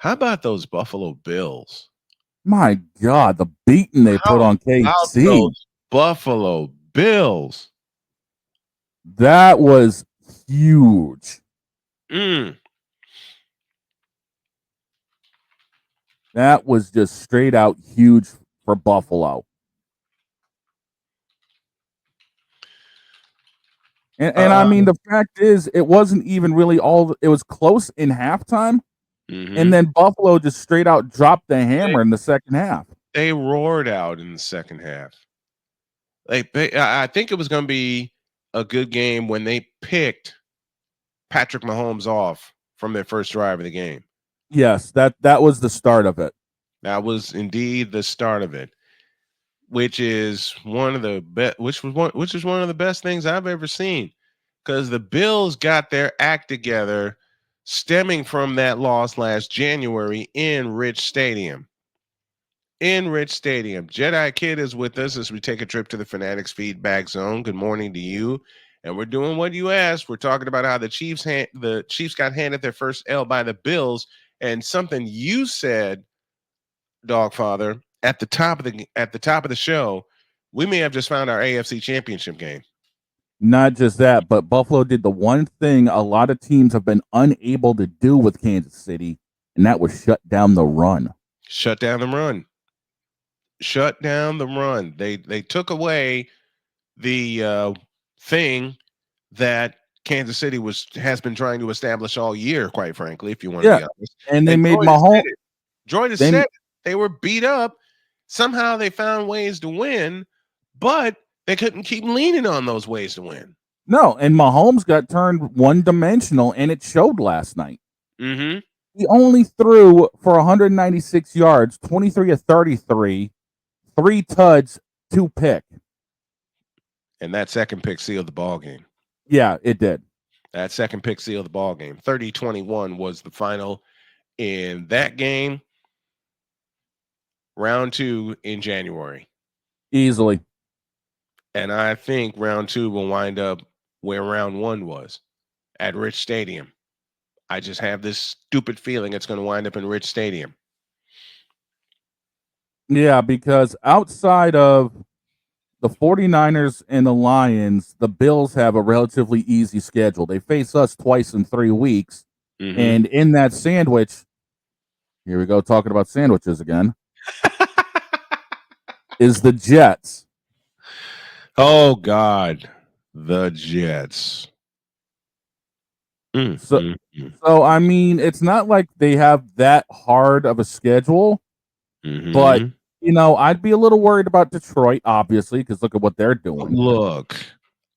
How about those Buffalo Bills? My God, the beating they put How on about KC. those Buffalo Bills? That was huge. Mm. That was just straight out huge for Buffalo. And I mean, the fact is, it wasn't even really all. It was close in halftime, and then Buffalo just straight out dropped the hammer in the second half. They roared out in the second half. I think it was going to be a good game when they picked Patrick Mahomes off from their first drive of the game. Yes, that was the start of it. That was indeed the start of it, which is one of the which is one of the best things I've ever seen, because the Bills got their act together, stemming from that loss last January in Rich Stadium. Jedi Kid is with us as we take a trip to the Fanatics feedback zone. Good morning to you. And we're doing what you asked. We're talking about how the Chiefs got handed their first L by the Bills, and something you said, Dogfather, at the top of the show, we may have just found our AFC Championship game. Not just that, but Buffalo did the one thing a lot of teams have been unable to do with Kansas City, and that was shut down the run. Shut down the run. They took away the thing that Kansas City has been trying to establish all year, quite frankly, if you want to be honest. And they made Mahomes. Jordan said they were beat up. Somehow they found ways to win, but they couldn't keep leaning on those ways to win. No, and Mahomes got turned one-dimensional, and it showed last night. Mm-hmm. He only threw for 196 yards, 23 of 33, 3 tuds, 2 pick. And that second pick sealed the ball game. Yeah, it did. That second pick sealed the ball game. 30-21 was the final in that game. Round 2 in January. Easily. And I think round 2 will wind up where round 1 was, at Rich Stadium. I just have this stupid feeling it's going to wind up in Rich Stadium. Yeah, because outside of the 49ers and the Lions, the Bills have a relatively easy schedule. They face us twice in 3 weeks. Mm-hmm. And in that sandwich, here we go talking about sandwiches again, is the Jets. Oh, God. The Jets. So, I mean, it's not like they have that hard of a schedule, but, you know, I'd be a little worried about Detroit, obviously, because look at what they're doing. Look,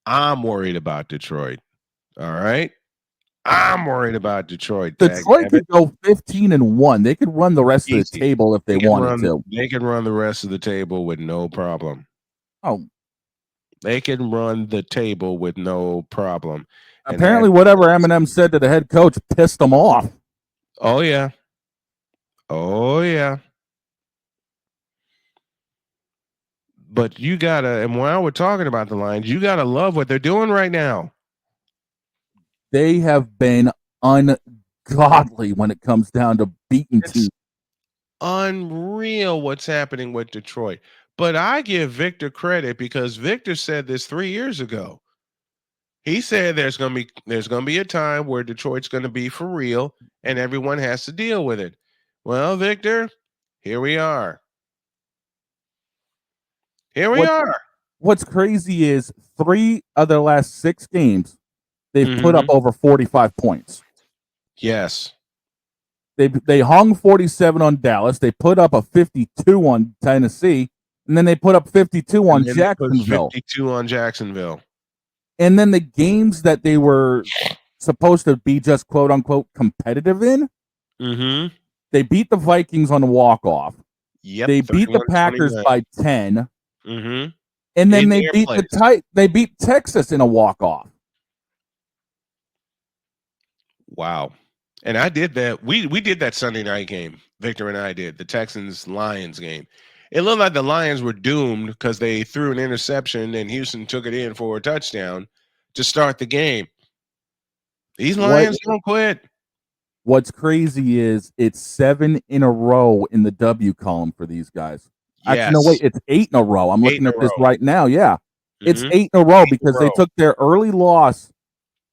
I'm worried about Detroit. All right? I'm worried about Detroit. Detroit could go 15-1. They could run the rest of the table if they wanted to. They can run the rest of the table with no problem. Oh. They can run the table with no problem. Apparently, whatever Eminem said to the head coach pissed them off. Oh, yeah. Oh, yeah. But you got to, and while we're talking about the Lions, you got to love what they're doing right now. They have been ungodly when it comes down to beating teams. Unreal what's happening with Detroit. But I give Victor credit because Victor said this 3 years ago. He said there's going to be a time where Detroit's going to be for real and everyone has to deal with it. Well, Victor, here we are. What's crazy is 3 of their last 6 games, they've put up over 45 points. Yes. They hung 47 on Dallas. They put up a 52 on Tennessee, and then they put up 52 on Jacksonville. 52 on Jacksonville. And then the games that they were supposed to be just quote unquote competitive in, they beat the Vikings on a walk-off. Yep, they beat the Packers by 10. And then they beat Texas in a walk-off. Wow. And I did that. We did that Sunday night game. Victor and I did the Texans-Lions game. It looked like the Lions were doomed because they threw an interception and Houston took it in for a touchdown to start the game. These Lions don't quit. What's crazy is it's 7 in a row in the W column for these guys. Actually, no, wait, Yes, it's 8 in a row. I'm 8 looking in at a this row. right now. Yeah. It's Mhm. 8 in a row 8 in a because they row. took their early loss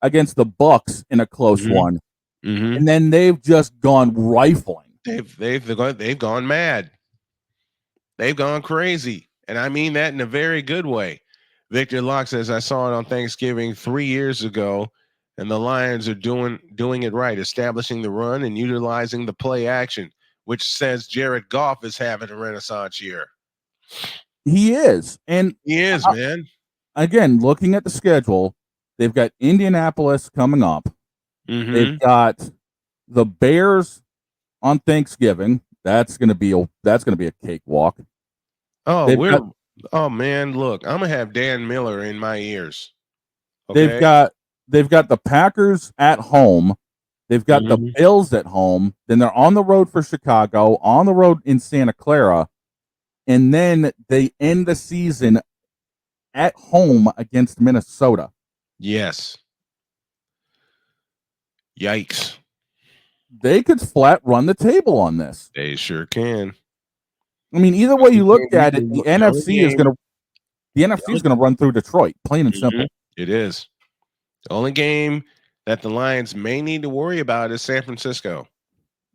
against the Bucks in a close Mhm. one, Mhm. and then they've just gone rifling. They've gone mad. They've gone crazy, and I mean that in a very good way. Victor Locke says, "I saw it on Thanksgiving 3 years ago, and the Lions are doing it right, establishing the run and utilizing the play action, which says Jared Goff is having a renaissance year. He is. And He is, man. again, looking at the schedule, they've got Indianapolis coming up. They've Mhm. got the Bears on Thanksgiving. That's going to be a cakewalk. Oh, They've got oh man, look, I'm gonna have Dan Miller in my ears. they've Okay. got they've got the Packers at home. They've got the Mhm. Bills at home. Then they're on the road for Chicago, on the road in Santa Clara, and then they end the season at home against Minnesota. Yes. Yikes. They could flat run the table on this. They sure can. I mean, either way you look at it, The only game. the NFC is going to run through Detroit, plain and Mhm. simple. It is. The only game that the Lions may need to worry about is San Francisco.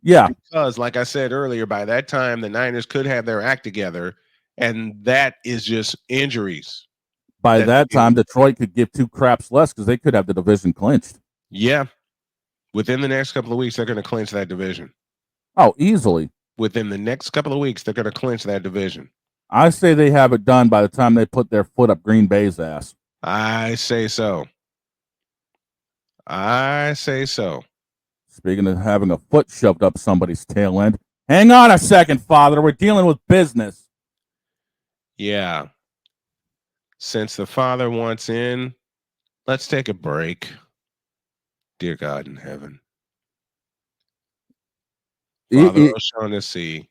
Yeah, Because, like I said earlier, by that time, the Niners could have their act together, and that is just injuries. by That that they time Detroit could give two craps less because they could have the division clinched. Yeah, within the next couple of weeks, they're going to clinch that division. Oh, easily. Within the next couple of weeks, they're going to clinch that division. I say they have it done by the time they put their foot up Green Bay's ass. I say so. I say so. Speaking of having a foot shoved up somebody's tail end, hang on a second, Father. We're dealing with business. Yeah. Since the Father wants in, let's take a break. Dear God in heaven. Father It, O'Shaughnessy,